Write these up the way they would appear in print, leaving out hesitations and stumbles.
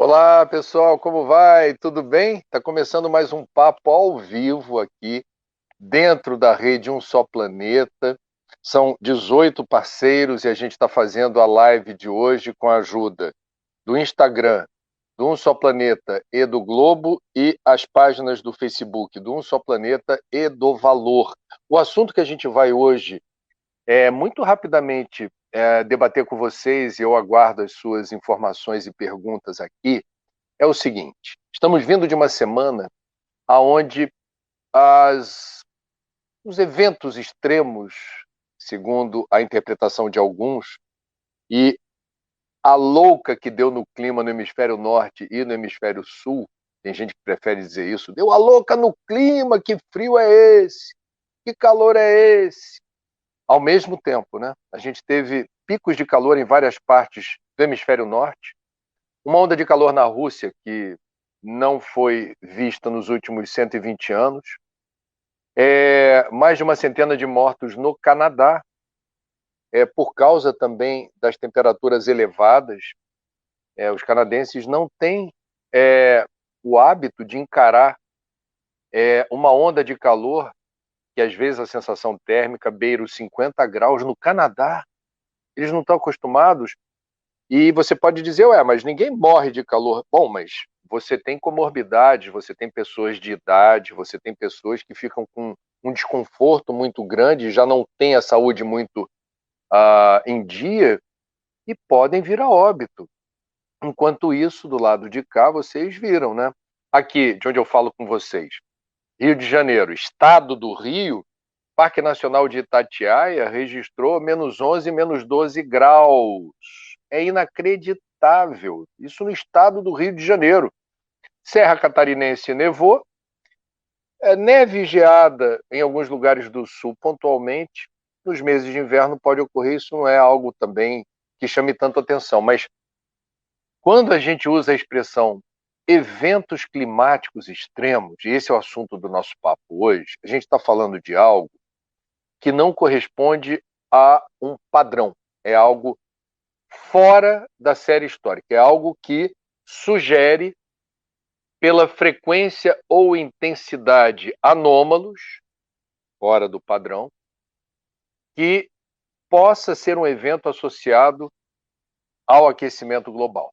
Olá, pessoal, como vai? Tudo bem? Está começando mais um papo ao vivo aqui, dentro da rede Um Só Planeta. São 18 parceiros e a gente está fazendo a live de hoje com a ajuda do Instagram, do Um Só Planeta e do Globo e as páginas do Facebook do Um Só Planeta e do Valor. O assunto que a gente vai hoje muito rapidamente debater com vocês, e eu aguardo as suas informações e perguntas aqui, é o seguinte: estamos vindo de uma semana onde os eventos extremos, segundo a interpretação de alguns, e a louca que deu no clima no hemisfério norte e no hemisfério sul, tem gente que prefere dizer isso, deu a louca no clima, que frio é esse? Que calor é esse? Ao mesmo tempo, né? A gente teve picos de calor em várias partes do hemisfério norte, uma onda de calor na Rússia que não foi vista nos últimos 120 anos, mais de uma centena de mortos no Canadá, por causa também das temperaturas elevadas. Os canadenses não têm o hábito de encarar uma onda de calor, que às vezes a sensação térmica beira os 50 graus no Canadá. Eles não estão acostumados. E você pode dizer, ué, mas ninguém morre de calor. Bom, mas você tem comorbidades, você tem pessoas de idade, você tem pessoas que ficam com um desconforto muito grande, já não têm a saúde muito em dia e podem vir a óbito. Enquanto isso, do lado de cá, vocês viram, né? Aqui, de onde eu falo com vocês, Rio de Janeiro, estado do Rio, Parque Nacional de Itatiaia registrou -11, -12 graus. É inacreditável. Isso no estado do Rio de Janeiro. Serra Catarinense nevou, neve e geada em alguns lugares do sul pontualmente. Nos meses de inverno pode ocorrer, isso não é algo também que chame tanto atenção. Mas quando a gente usa a expressão eventos climáticos extremos, e esse é o assunto do nosso papo hoje, a gente está falando de algo que não corresponde a um padrão. É algo fora da série histórica. É algo que sugere, pela frequência ou intensidade anômalos, fora do padrão, que possa ser um evento associado ao aquecimento global.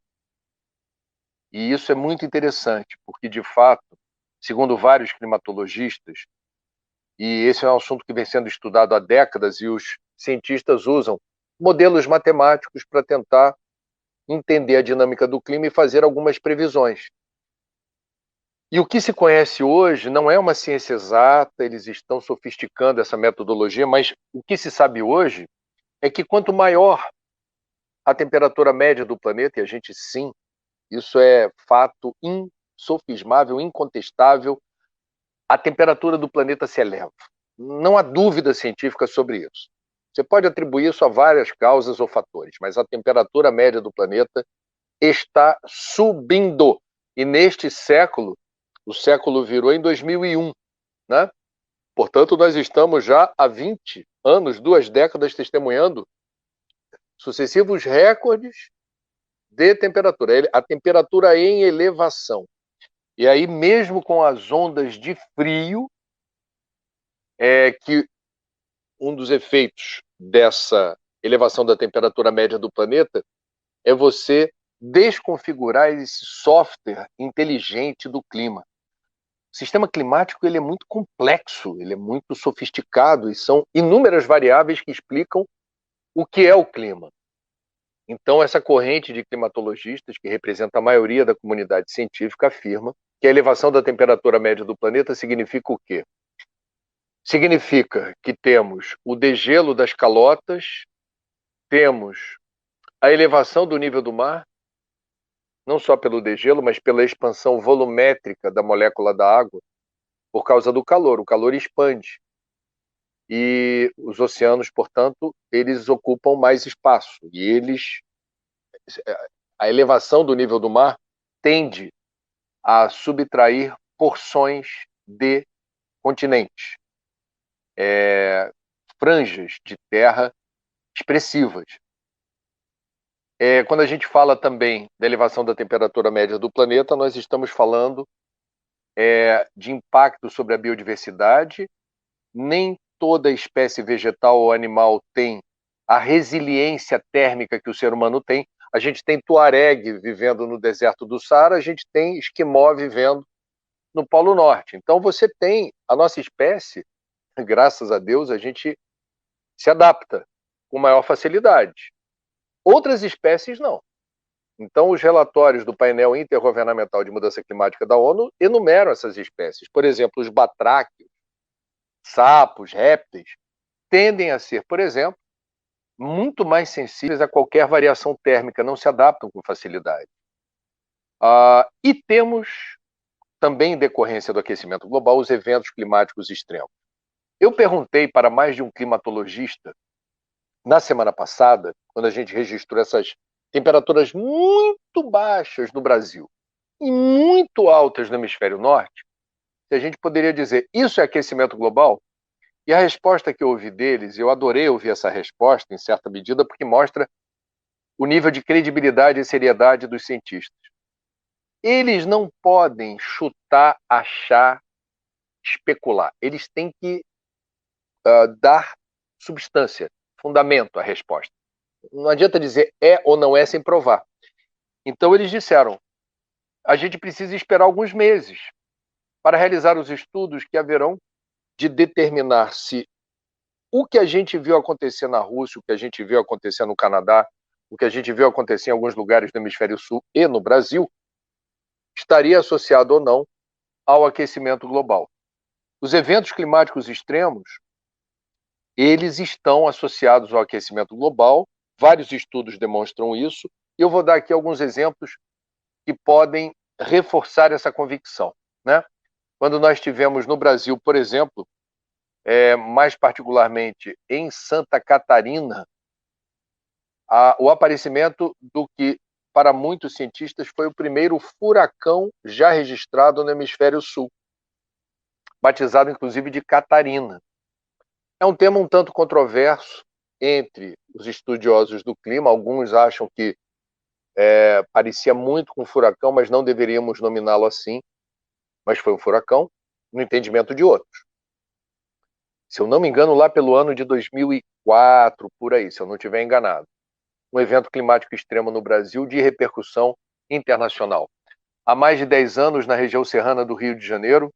E isso é muito interessante, porque, de fato, segundo vários climatologistas, e esse é um assunto que vem sendo estudado há décadas, e os cientistas usam modelos matemáticos para tentar entender a dinâmica do clima e fazer algumas previsões. E o que se conhece hoje não é uma ciência exata, eles estão sofisticando essa metodologia, mas o que se sabe hoje é que quanto maior a temperatura média do planeta, e a gente sim, isso é fato insofismável, incontestável, a temperatura do planeta se eleva. Não há dúvida científica sobre isso. Você pode atribuir isso a várias causas ou fatores, mas a temperatura média do planeta está subindo. E neste século, o século virou em 2001, né? Portanto, nós estamos já há 20 anos, 2 décadas, testemunhando sucessivos recordes de temperatura. A temperatura em elevação. E aí, mesmo com as ondas de frio, que um dos efeitos dessa elevação da temperatura média do planeta é você desconfigurar esse software inteligente do clima. O sistema climático ele é muito complexo, ele é muito sofisticado e são inúmeras variáveis que explicam o que é o clima. Então, essa corrente de climatologistas, que representa a maioria da comunidade científica, afirma que a elevação da temperatura média do planeta significa o quê? Significa que temos o degelo das calotas, temos a elevação do nível do mar, não só pelo degelo, mas pela expansão volumétrica da molécula da água, por causa do calor. O calor expande. E os oceanos, portanto, eles ocupam mais espaço. E a elevação do nível do mar tende a subtrair porções de continentes, franjas de terra expressivas. Quando a gente fala também da elevação da temperatura média do planeta, nós estamos falando de impacto sobre a biodiversidade. Nem toda espécie vegetal ou animal tem a resiliência térmica que o ser humano tem. A gente tem tuareg vivendo no deserto do Saara, a gente tem esquimó vivendo no Polo Norte. Então você tem a nossa espécie, graças a Deus, a gente se adapta com maior facilidade. Outras espécies não. Então, os relatórios do painel intergovernamental de mudança climática da ONU enumeram essas espécies. Por exemplo, os batráquios, sapos, répteis, tendem a ser, por exemplo, muito mais sensíveis a qualquer variação térmica, não se adaptam com facilidade. E temos também, em decorrência do aquecimento global, os eventos climáticos extremos. Eu perguntei para mais de um climatologista na semana passada, quando a gente registrou essas temperaturas muito baixas no Brasil e muito altas no hemisfério norte, se a gente poderia dizer, isso é aquecimento global? E a resposta que eu ouvi deles, eu adorei ouvir essa resposta, em certa medida, porque mostra o nível de credibilidade e seriedade dos cientistas. Eles não podem chutar, achar, especular. Eles têm que dar substância, fundamento à resposta. Não adianta dizer é ou não é sem provar. Então eles disseram, a gente precisa esperar alguns meses para realizar os estudos que haverão de determinar se o que a gente viu acontecer na Rússia, o que a gente viu acontecer no Canadá, o que a gente viu acontecer em alguns lugares do Hemisfério Sul e no Brasil, estaria associado ou não ao aquecimento global. Os eventos climáticos extremos, eles estão associados ao aquecimento global, vários estudos demonstram isso, e eu vou dar aqui alguns exemplos que podem reforçar essa convicção, né? Quando nós tivemos no Brasil, por exemplo, mais particularmente em Santa Catarina, o aparecimento do que, para muitos cientistas, foi o primeiro furacão já registrado no hemisfério sul, batizado inclusive de Catarina. É um tema um tanto controverso entre os estudiosos do clima. Alguns acham que parecia muito com um furacão, mas não deveríamos nominá-lo assim. Mas foi um furacão, no entendimento de outros. Se eu não me engano, lá pelo ano de 2004, por aí, se eu não estiver enganado. Um evento climático extremo no Brasil de repercussão internacional. Há mais de 10 anos, na região serrana do Rio de Janeiro,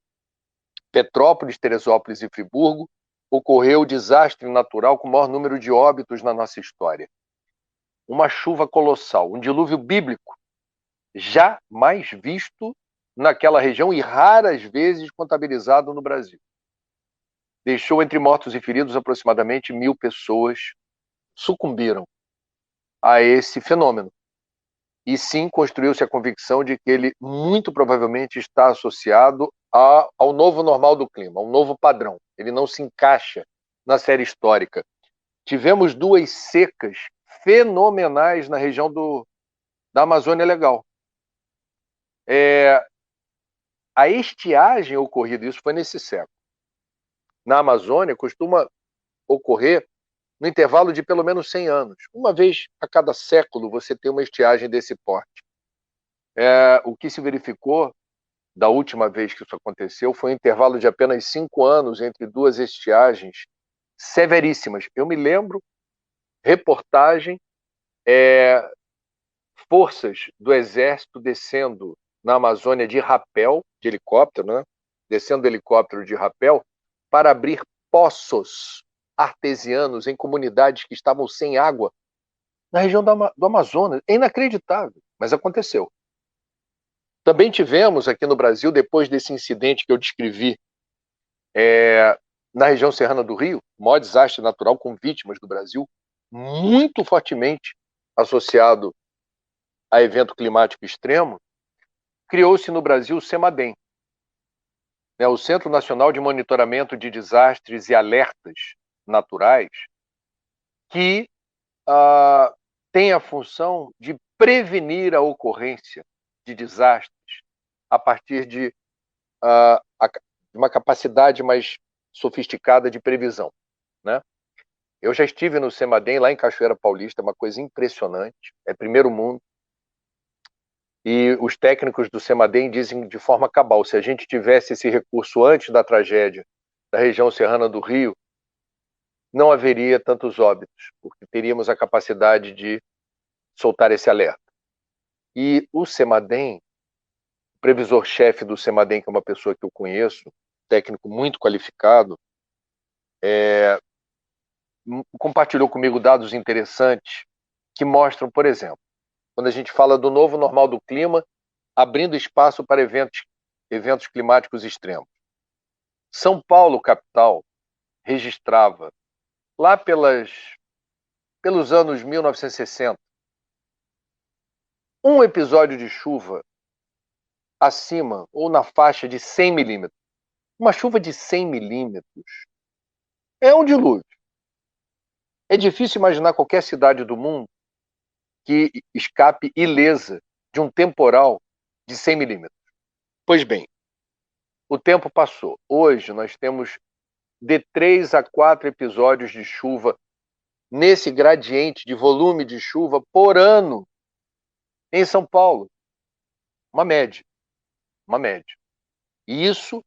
Petrópolis, Teresópolis e Friburgo, ocorreu o desastre natural com o maior número de óbitos na nossa história. Uma chuva colossal, um dilúvio bíblico, jamais visto naquela região e raras vezes contabilizado no Brasil. Deixou entre mortos e feridos aproximadamente 1.000 pessoas, sucumbiram a esse fenômeno. E sim, construiu-se a convicção de que ele muito provavelmente está associado ao novo normal do clima, ao novo padrão. Ele não se encaixa na série histórica. Tivemos 2 secas fenomenais na região da Amazônia Legal. A estiagem ocorrida, isso foi nesse século. Na Amazônia costuma ocorrer no intervalo de pelo menos 100 anos. Uma vez a cada século você tem uma estiagem desse porte. O que se verificou da última vez que isso aconteceu foi um intervalo de apenas 5 anos entre 2 estiagens severíssimas. Eu me lembro, reportagem, forças do Exército descendo na Amazônia de rapel, de helicóptero, né? Descendo do helicóptero de rapel, para abrir poços artesianos em comunidades que estavam sem água na região do Amazonas. É inacreditável, mas aconteceu. Também tivemos aqui no Brasil, depois desse incidente que eu descrevi, na região serrana do Rio, o maior desastre natural com vítimas do Brasil, muito fortemente associado a evento climático extremo, criou-se no Brasil o CEMADEM, o Centro Nacional de Monitoramento de Desastres e Alertas Naturais, que tem a função de prevenir a ocorrência de desastres a partir de uma capacidade mais sofisticada de previsão, né? Eu já estive no CEMADEM, lá em Cachoeira Paulista, é uma coisa impressionante, é primeiro mundo. E os técnicos do CEMADEM dizem de forma cabal, se a gente tivesse esse recurso antes da tragédia da região serrana do Rio, não haveria tantos óbitos, porque teríamos a capacidade de soltar esse alerta. E o CEMADEM, o previsor-chefe do CEMADEM, que é uma pessoa que eu conheço, técnico muito qualificado, compartilhou comigo dados interessantes que mostram, por exemplo, quando a gente fala do novo normal do clima, abrindo espaço para eventos climáticos extremos. São Paulo, capital, registrava, lá pelos anos 1960, um episódio de chuva acima ou na faixa de 100 milímetros. Uma chuva de 100 milímetros é um dilúvio. É difícil imaginar qualquer cidade do mundo que escape ilesa de um temporal de 100 milímetros. Pois bem, o tempo passou. Hoje nós temos de 3 a 4 episódios de chuva nesse gradiente de volume de chuva por ano em São Paulo. Uma média. Uma média. E isso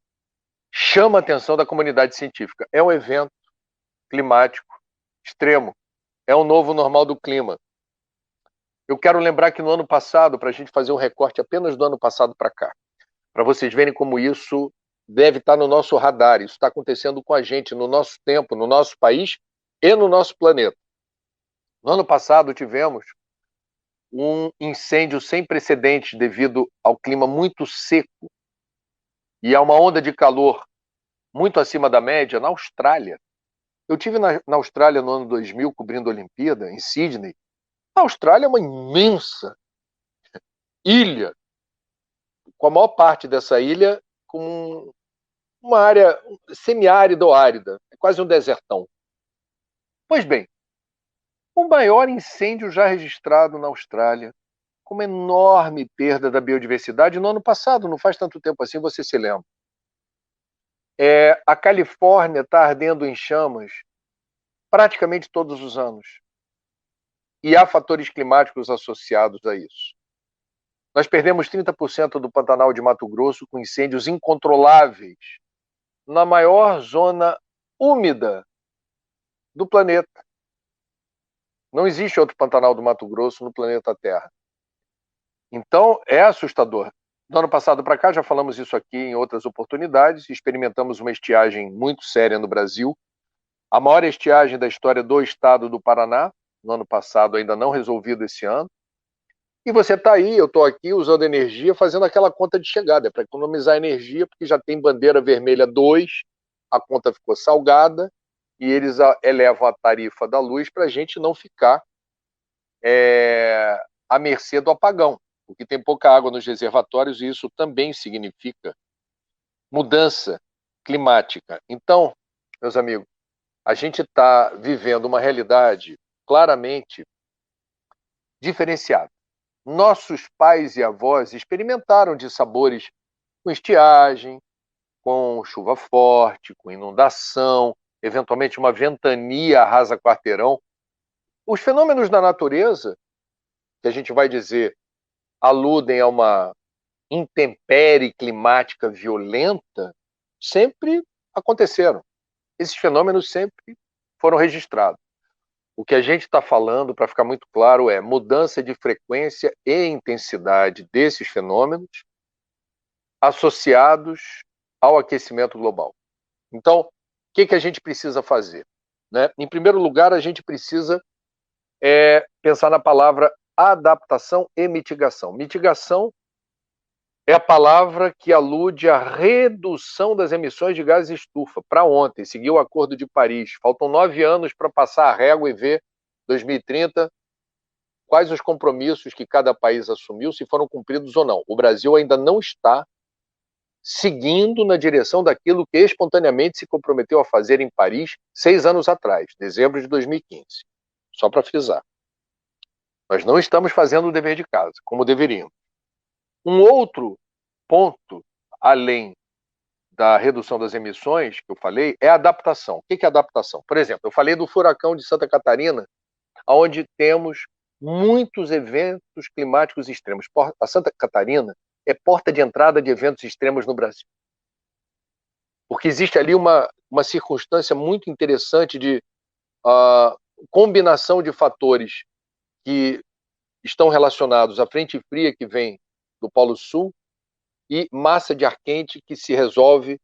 chama a atenção da comunidade científica. É um evento climático extremo. É um novo normal do clima. Eu quero lembrar que no ano passado, para a gente fazer um recorte apenas do ano passado para cá, para vocês verem como isso deve estar no nosso radar, isso está acontecendo com a gente, no nosso tempo, no nosso país e no nosso planeta. No ano passado tivemos um incêndio sem precedentes devido ao clima muito seco e a uma onda de calor muito acima da média na Austrália. Eu tive na Austrália no ano 2000 cobrindo a Olimpíada, em Sydney. A Austrália é uma imensa ilha, com a maior parte dessa ilha com uma área semiárida ou árida, é quase um desertão. Pois bem, o maior incêndio já registrado na Austrália, com uma enorme perda da biodiversidade no ano passado, não faz tanto tempo assim, você se lembra. A Califórnia está ardendo em chamas praticamente todos os anos. E há fatores climáticos associados a isso. Nós perdemos 30% do Pantanal de Mato Grosso com incêndios incontroláveis na maior zona úmida do planeta. Não existe outro Pantanal do Mato Grosso no planeta Terra. Então, é assustador. Do ano passado para cá, já falamos isso aqui em outras oportunidades, experimentamos uma estiagem muito séria no Brasil, a maior estiagem da história do estado do Paraná, no ano passado, ainda não resolvido esse ano. E você está aí, eu estou aqui usando energia, fazendo aquela conta de chegada, para economizar energia, porque já tem bandeira vermelha 2, a conta ficou salgada, e eles elevam a tarifa da luz para a gente não ficar à mercê do apagão, porque tem pouca água nos reservatórios e isso também significa mudança climática. Então, meus amigos, a gente está vivendo uma realidade claramente diferenciada. Nossos pais e avós experimentaram de sabores com estiagem, com chuva forte, com inundação, eventualmente uma ventania arrasa quarteirão. Os fenômenos da natureza, que a gente vai dizer, aludem a uma intempérie climática violenta, sempre aconteceram. Esses fenômenos sempre foram registrados. O que a gente está falando, para ficar muito claro, é mudança de frequência e intensidade desses fenômenos associados ao aquecimento global. Então, o que a gente precisa fazer? Né? Em primeiro lugar, a gente precisa pensar na palavra adaptação e mitigação. Mitigação é a palavra que alude à redução das emissões de gases de estufa. Para ontem, seguiu o Acordo de Paris. Faltam 9 anos para passar a régua e ver 2030 quais os compromissos que cada país assumiu, se foram cumpridos ou não. O Brasil ainda não está seguindo na direção daquilo que espontaneamente se comprometeu a fazer em Paris 6 anos atrás, dezembro de 2015. Só para frisar. Nós não estamos fazendo o dever de casa, como deveríamos. Um outro ponto, além da redução das emissões, que eu falei, é a adaptação. O que é adaptação? Por exemplo, eu falei do furacão de Santa Catarina, onde temos muitos eventos climáticos extremos. A Santa Catarina é porta de entrada de eventos extremos no Brasil. Porque existe ali uma circunstância muito interessante de combinação de fatores que estão relacionados à frente fria que vem do Polo Sul e massa de ar quente que se resolve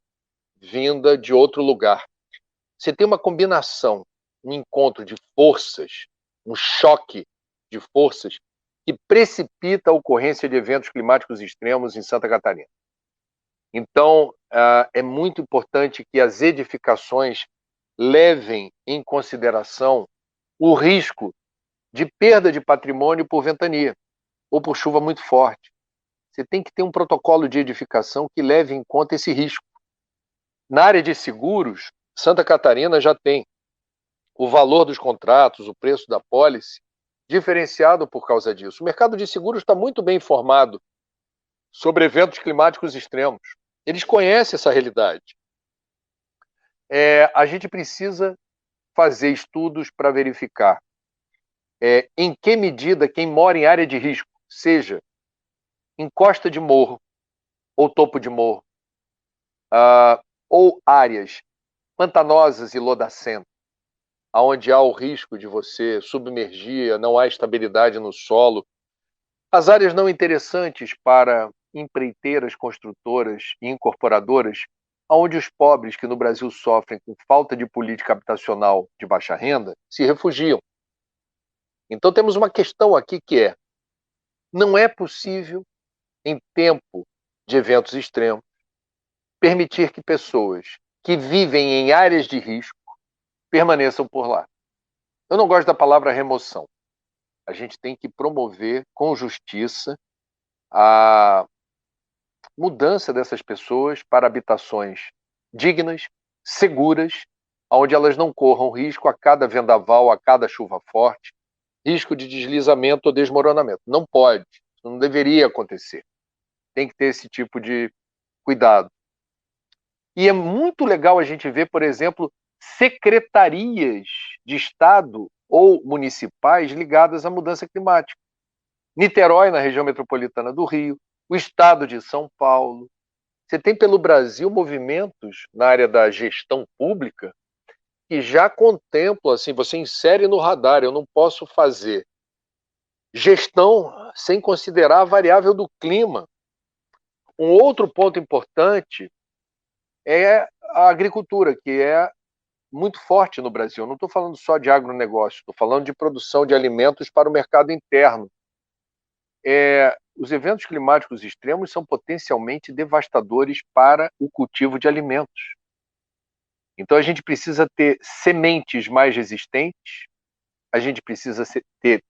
vinda de outro lugar. Você tem uma combinação, um encontro de forças, um choque de forças que precipita a ocorrência de eventos climáticos extremos em Santa Catarina. Então, é muito importante que as edificações levem em consideração o risco de perda de patrimônio por ventania ou por chuva muito forte. Você tem que ter um protocolo de edificação que leve em conta esse risco. Na área de seguros, Santa Catarina já tem o valor dos contratos, o preço da pólice, diferenciado por causa disso. O mercado de seguros está muito bem informado sobre eventos climáticos extremos. Eles conhecem essa realidade. A gente precisa fazer estudos para verificar em que medida quem mora em área de risco, seja em costa de morro ou topo de morro, ou áreas pantanosas e lodacentas, onde há o risco de você submergir, não há estabilidade no solo. As áreas não interessantes para empreiteiras, construtoras e incorporadoras, onde os pobres que no Brasil sofrem com falta de política habitacional de baixa renda, se refugiam. Então temos uma questão aqui que não é possível, em tempo de eventos extremos, permitir que pessoas que vivem em áreas de risco permaneçam por lá. Eu não gosto da palavra remoção. A gente tem que promover com justiça a mudança dessas pessoas para habitações dignas, seguras, onde elas não corram risco a cada vendaval, a cada chuva forte, risco de deslizamento ou desmoronamento. Não pode, não deveria acontecer. Tem que ter esse tipo de cuidado. E é muito legal a gente ver, por exemplo, secretarias de Estado ou municipais ligadas à mudança climática. Niterói, na região metropolitana do Rio, o Estado de São Paulo. Você tem pelo Brasil movimentos na área da gestão pública que já contemplam, assim, você insere no radar, eu não posso fazer gestão sem considerar a variável do clima. Um outro ponto importante é a agricultura, que é muito forte no Brasil. Eu não estou falando só de agronegócio, estou falando de produção de alimentos para o mercado interno. Os eventos climáticos extremos são potencialmente devastadores para o cultivo de alimentos. Então a gente precisa ter sementes mais resistentes, a gente precisa ter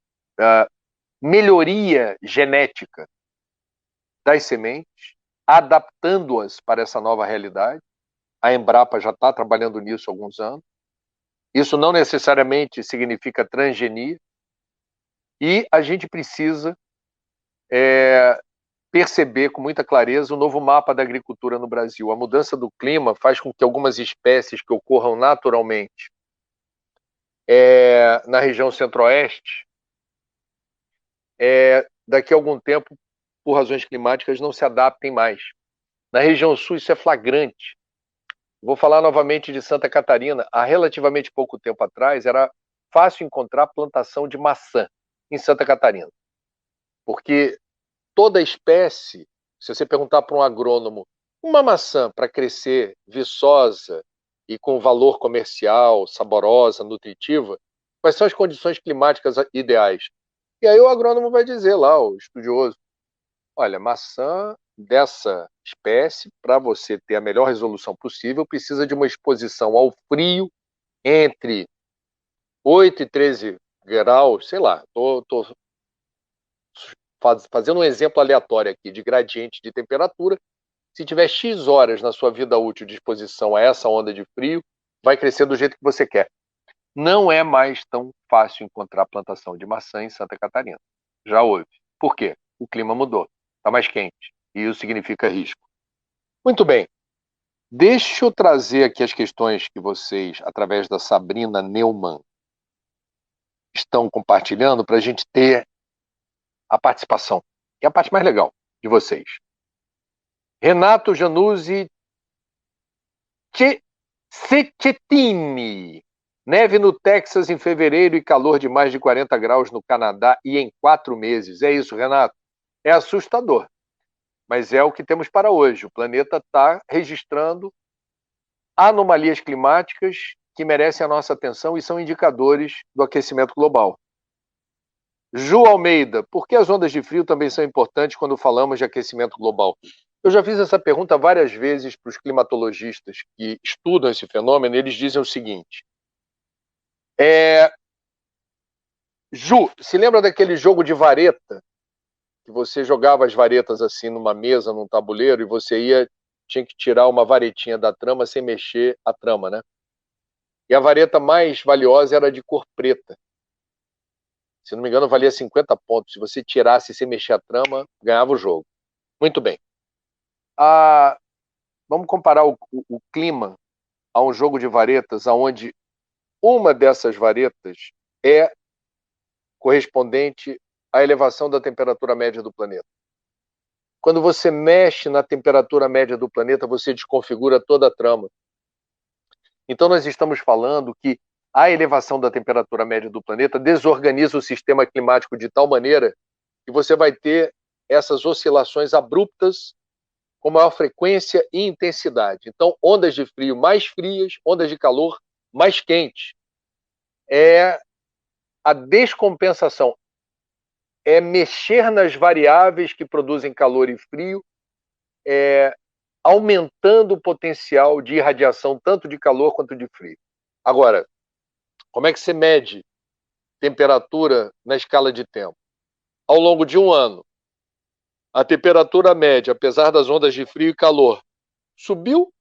melhoria genética das sementes, adaptando-as para essa nova realidade. A Embrapa já está trabalhando nisso há alguns anos. Isso não necessariamente significa transgenia. E a gente precisa perceber com muita clareza o novo mapa da agricultura no Brasil. A mudança do clima faz com que algumas espécies que ocorram naturalmente na região centro-oeste, daqui a algum tempo, por razões climáticas, não se adaptem mais. Na região sul, isso é flagrante. Vou falar novamente de Santa Catarina. Há relativamente pouco tempo atrás, era fácil encontrar plantação de maçã em Santa Catarina. Porque toda espécie, se você perguntar para um agrônomo, uma maçã para crescer viçosa e com valor comercial, saborosa, nutritiva, quais são as condições climáticas ideais? E aí o agrônomo vai dizer lá, o estudioso, olha, maçã dessa espécie, para você ter a melhor resolução possível, precisa de uma exposição ao frio entre 8 e 13 graus, sei lá, estou fazendo um exemplo aleatório aqui de gradiente de temperatura. Se tiver X horas na sua vida útil de exposição a essa onda de frio, vai crescer do jeito que você quer. Não é mais tão fácil encontrar plantação de maçã em Santa Catarina. Já houve. Por quê? O clima mudou. Está mais quente. E isso significa risco. Muito bem. Deixa eu trazer aqui as questões que vocês, através da Sabrina Neumann, estão compartilhando para a gente ter a participação, que é a parte mais legal de vocês. Renato Januzzi Cecchettini. Neve no Texas em fevereiro e calor de mais de 40 graus no Canadá e em 4 meses. É isso, Renato. É assustador, mas é o que temos para hoje. O planeta está registrando anomalias climáticas que merecem a nossa atenção e são indicadores do aquecimento global. Ju Almeida, por que as ondas de frio também são importantes quando falamos de aquecimento global? Eu já fiz essa pergunta várias vezes para os climatologistas que estudam esse fenômeno, e eles dizem o seguinte. Ju, se lembra daquele jogo de vareta? Que você jogava as varetas assim numa mesa, num tabuleiro, e você tinha que tirar uma varetinha da trama sem mexer a trama, né? E a vareta mais valiosa era de cor preta. Se não me engano, valia 50 pontos. Se você tirasse sem mexer a trama, ganhava o jogo. Muito bem. Vamos comparar o clima a um jogo de varetas, onde uma dessas varetas é correspondente à elevação da temperatura média do planeta. Quando você mexe na temperatura média do planeta, você desconfigura toda a trama. Então, nós estamos falando que a elevação da temperatura média do planeta desorganiza o sistema climático de tal maneira que você vai ter essas oscilações abruptas com maior frequência e intensidade. Então, ondas de frio mais frias, ondas de calor mais quentes. É a descompensação. É mexer nas variáveis que produzem calor e frio, aumentando o potencial de irradiação tanto de calor quanto de frio. Agora, como é que você mede temperatura na escala de tempo? Ao longo de um ano, a temperatura média, apesar das ondas de frio e calor, subiu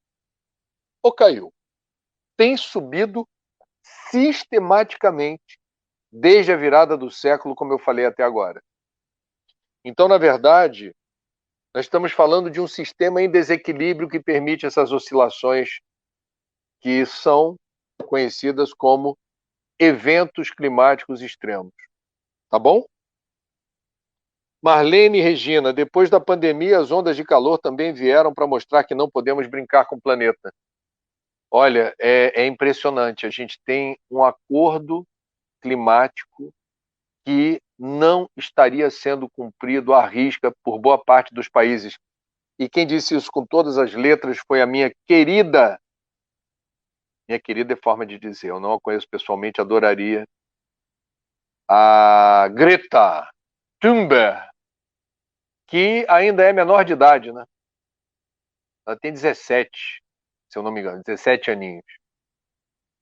ou caiu? Tem subido sistematicamente desde a virada do século, como eu falei até agora. Então, na verdade, nós estamos falando de um sistema em desequilíbrio que permite essas oscilações que são conhecidas como eventos climáticos extremos. Tá bom? Marlene Regina, depois da pandemia, as ondas de calor também vieram para mostrar que não podemos brincar com o planeta. Olha, é impressionante. A gente tem um acordo climático que não estaria sendo cumprido à risca por boa parte dos países. E quem disse isso com todas as letras foi a minha querida é forma de dizer, eu não a conheço pessoalmente, adoraria, a Greta Thunberg, que ainda é menor de idade, né? Ela tem 17, se eu não me engano, 17 aninhos.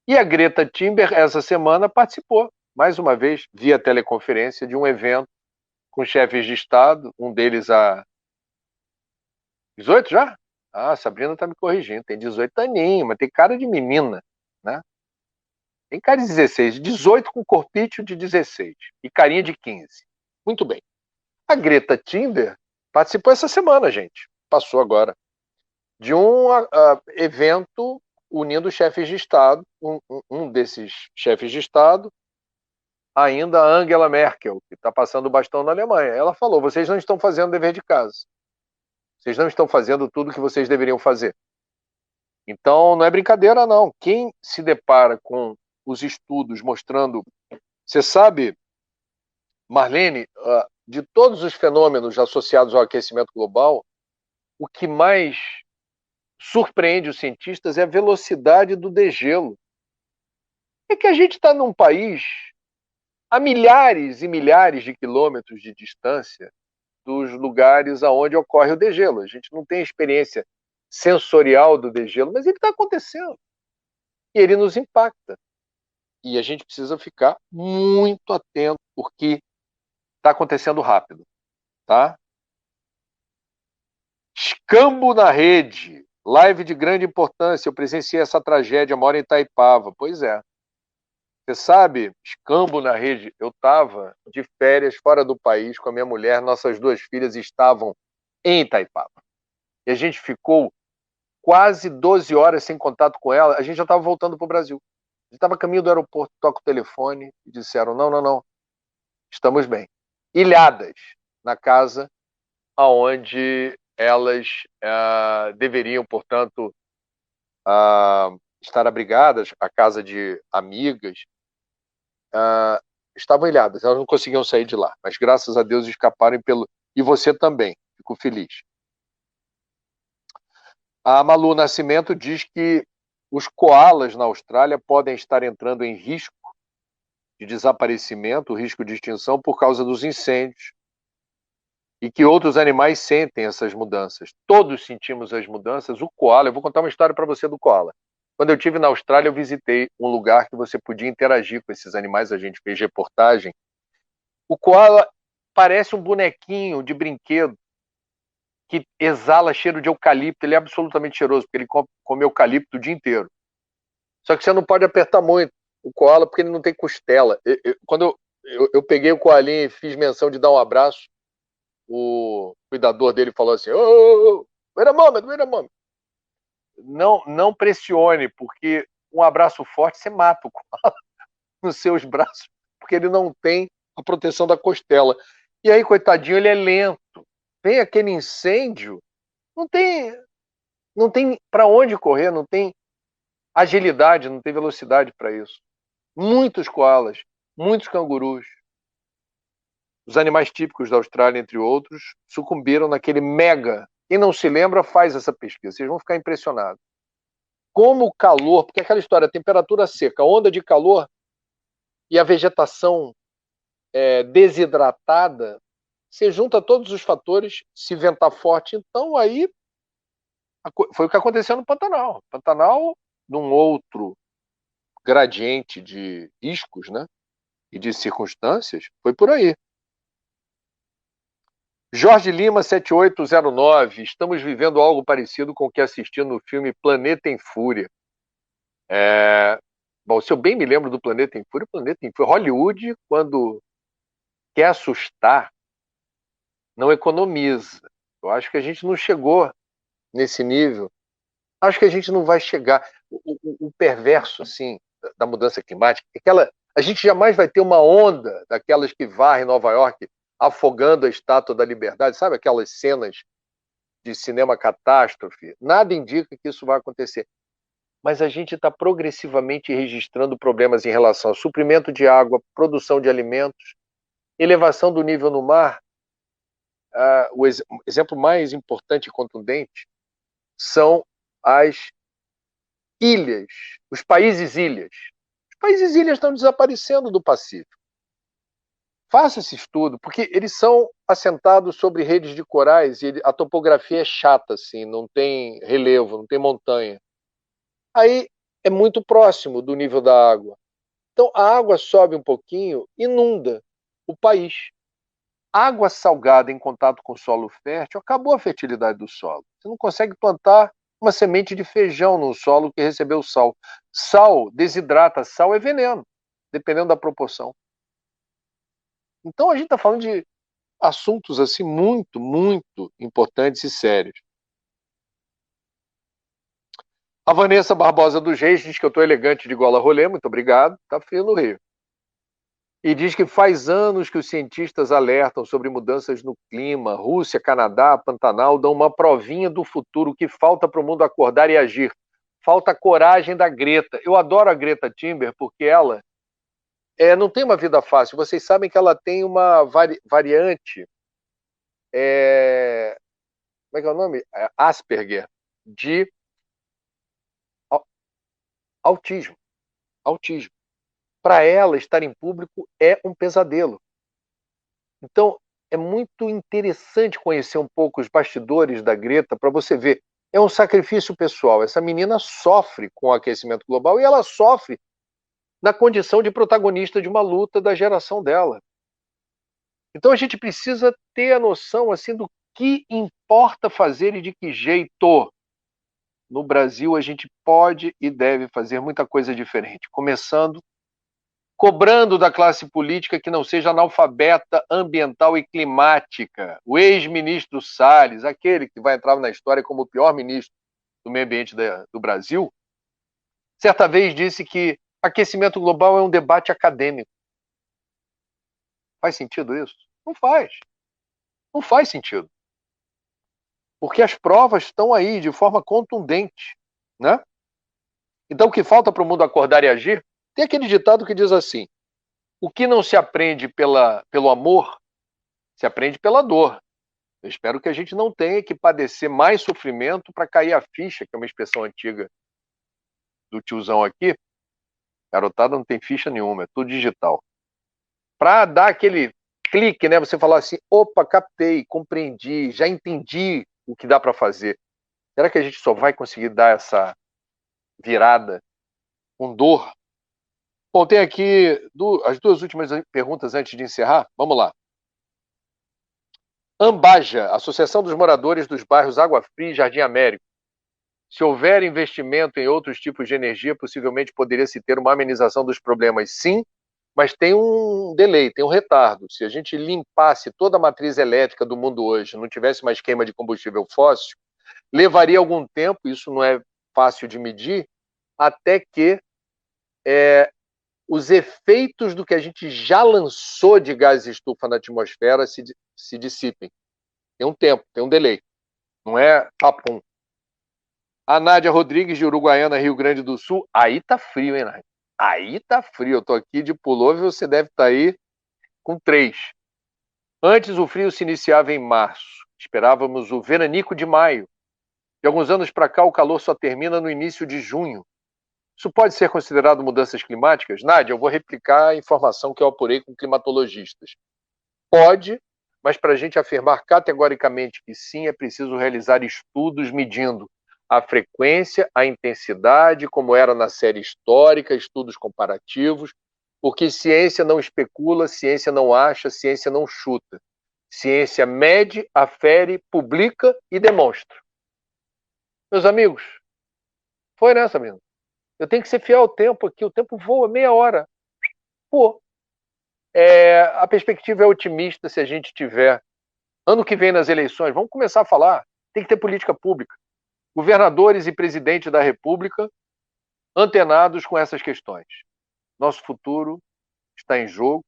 E a Greta Thunberg, essa semana, participou, mais uma vez, via teleconferência, de um evento com chefes de Estado, um deles a 18 já? Ah, a Sabrina está me corrigindo, tem 18 aninhos, mas tem cara de menina, né? Tem cara de 16, 18 com corpício de 16 e carinha de 15. Muito bem. A Greta Thunberg participou essa semana, gente. Passou agora. De um evento unindo chefes de Estado, um desses chefes de Estado, ainda a Angela Merkel, que está passando o bastão na Alemanha. Ela falou, vocês não estão fazendo o dever de casa. Vocês não estão fazendo tudo o que vocês deveriam fazer. Então, não é brincadeira, não. Quem se depara com os estudos mostrando... Você sabe, Marlene, de todos os fenômenos associados ao aquecimento global, o que mais surpreende os cientistas é a velocidade do degelo. É que a gente está num país a milhares e milhares de quilômetros de distância dos lugares aonde ocorre o degelo. A gente não tem experiência sensorial do degelo, mas ele está acontecendo. E ele nos impacta. E a gente precisa ficar muito atento, porque está acontecendo rápido. Tá? Escambo na rede. Live de grande importância. Eu presenciei essa tragédia, moro em Itaipava. Pois é. Você sabe, escambo na rede. Eu estava de férias fora do país com a minha mulher. Nossas duas filhas estavam em Itaipava. E a gente ficou quase 12 horas sem contato com ela, a gente já estava voltando para o Brasil. A gente estava a caminho do aeroporto, toca o telefone e disseram, não, estamos bem. Ilhadas na casa aonde elas deveriam, portanto, estar abrigadas, a casa de amigas, estavam ilhadas, elas não conseguiam sair de lá, mas graças a Deus escaparam e você também, fico feliz. A Malu Nascimento diz que os coalas na Austrália podem estar entrando em risco de desaparecimento, risco de extinção por causa dos incêndios e que outros animais sentem essas mudanças. Todos sentimos as mudanças. O coala, eu vou contar uma história para você do coala. Quando eu estive na Austrália, eu visitei um lugar que você podia interagir com esses animais, a gente fez reportagem. O coala parece um bonequinho de brinquedo que exala cheiro de eucalipto. Ele é absolutamente cheiroso, porque ele come eucalipto o dia inteiro. Só que você não pode apertar muito o koala, porque ele não tem costela. Quando eu peguei o koalinho e fiz menção de dar um abraço, o cuidador dele falou assim, wait a moment. Não pressione, porque um abraço forte você mata o koala nos seus braços, porque ele não tem a proteção da costela. E aí, coitadinho, ele é lento. Vem aquele incêndio, não tem para onde correr, não tem agilidade, não tem velocidade para isso. Muitos koalas, muitos cangurus, os animais típicos da Austrália, entre outros, sucumbiram naquele mega. Quem não se lembra, faz essa pesquisa, vocês vão ficar impressionados. Como o calor, porque aquela história, temperatura seca, onda de calor e a vegetação desidratada, você junta todos os fatores, se ventar forte, então aí foi o que aconteceu no Pantanal. Pantanal, num outro gradiente de riscos, né, e de circunstâncias, foi por aí. Jorge Lima, 7809, estamos vivendo algo parecido com o que assisti no filme Planeta em Fúria. Bom, se eu bem me lembro do Planeta em Fúria, Hollywood, quando quer assustar, não economiza. Eu acho que a gente não chegou nesse nível. Acho que a gente não vai chegar. O perverso, assim, da mudança climática, a gente jamais vai ter uma onda daquelas que varrem Nova York afogando a Estátua da Liberdade, sabe aquelas cenas de cinema catástrofe? Nada indica que isso vai acontecer. Mas a gente está progressivamente registrando problemas em relação ao suprimento de água, produção de alimentos, elevação do nível no mar. O exemplo mais importante e contundente são as ilhas, os países ilhas. Os países ilhas estão desaparecendo do Pacífico. Faça esse estudo, porque eles são assentados sobre redes de corais e a topografia é chata, assim, não tem relevo, não tem montanha. Aí é muito próximo do nível da água. Então a água sobe um pouquinho, inunda o país. Água salgada em contato com o solo fértil, acabou a fertilidade do solo. Você não consegue plantar uma semente de feijão num solo que recebeu sal. Sal desidrata, sal é veneno, dependendo da proporção. Então a gente está falando de assuntos assim muito, muito importantes e sérios. A Vanessa Barbosa dos Reis diz que eu estou elegante de gola rolê, muito obrigado, está frio no Rio. E diz que faz anos que os cientistas alertam sobre mudanças no clima. Rússia, Canadá, Pantanal dão uma provinha do futuro. O que falta para o mundo acordar e agir? Falta a coragem da Greta. Eu adoro a Greta Thunberg porque ela não tem uma vida fácil. Vocês sabem que ela tem uma variante, como é que é o nome? Asperger, de autismo. Para ela, estar em público é um pesadelo. Então, é muito interessante conhecer um pouco os bastidores da Greta para você ver. É um sacrifício pessoal. Essa menina sofre com o aquecimento global e ela sofre na condição de protagonista de uma luta da geração dela. Então, a gente precisa ter a noção assim, do que importa fazer e de que jeito. No Brasil, a gente pode e deve fazer muita coisa diferente, começando cobrando da classe política que não seja analfabeta ambiental e climática. O ex-ministro Salles, aquele que vai entrar na história como o pior ministro do Meio Ambiente do Brasil, certa vez disse que aquecimento global é um debate acadêmico. Faz sentido isso? Não faz. Não faz sentido. Porque as provas estão aí de forma contundente, né? Então, o que falta para o mundo acordar e agir? Tem aquele ditado que diz assim: o que não se aprende pelo amor, se aprende pela dor. Eu espero que a gente não tenha que padecer mais sofrimento para cair a ficha, que é uma expressão antiga do tiozão aqui. Garotada não tem ficha nenhuma, é tudo digital. Para dar aquele clique, né? Você falar assim: opa, captei, compreendi, já entendi o que dá para fazer. Será que a gente só vai conseguir dar essa virada com dor? Bom, tem aqui as duas últimas perguntas antes de encerrar. Vamos lá. Ambaja, Associação dos Moradores dos Bairros Água Fria e Jardim Américo. Se houver investimento em outros tipos de energia, possivelmente poderia se ter uma amenização dos problemas, sim, mas tem um delay, tem um retardo. Se a gente limpasse toda a matriz elétrica do mundo hoje, não tivesse mais queima de combustível fóssil, levaria algum tempo, isso não é fácil de medir, até que os efeitos do que a gente já lançou de gás estufa na atmosfera se dissipem. Tem um tempo, tem um delay. Não é papum. A Nádia Rodrigues, de Uruguaiana, Rio Grande do Sul. Aí tá frio, hein, Nádia? Aí tá frio. Eu tô aqui de pullover, você deve estar aí com 3. Antes o frio se iniciava em março. Esperávamos o veranico de maio. De alguns anos para cá, o calor só termina no início de junho. Isso pode ser considerado mudanças climáticas? Nádia, eu vou replicar a informação que eu apurei com climatologistas. Pode, mas para a gente afirmar categoricamente que sim, é preciso realizar estudos medindo a frequência, a intensidade, como era na série histórica, estudos comparativos, porque ciência não especula, ciência não acha, ciência não chuta. Ciência mede, afere, publica e demonstra. Meus amigos, foi nessa mesmo. Eu tenho que ser fiel ao tempo aqui, o tempo voa meia hora. Pô, a perspectiva é otimista se a gente tiver. Ano que vem nas eleições, vamos começar a falar, tem que ter política pública. Governadores e presidente da República antenados com essas questões. Nosso futuro está em jogo.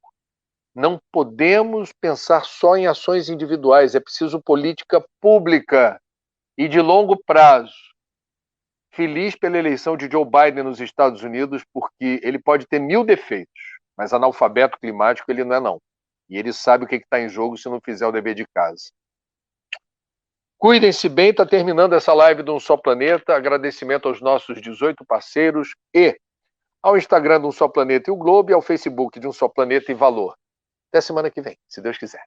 Não podemos pensar só em ações individuais, é preciso política pública e de longo prazo. Feliz pela eleição de Joe Biden nos Estados Unidos, porque ele pode ter 1000 defeitos, mas analfabeto climático ele não é não. E ele sabe o que está em jogo se não fizer o dever de casa. Cuidem-se bem, está terminando essa live do Um Só Planeta. Agradecimento aos nossos 18 parceiros e ao Instagram do Um Só Planeta e o Globo e ao Facebook de Um Só Planeta e Valor. Até semana que vem, se Deus quiser.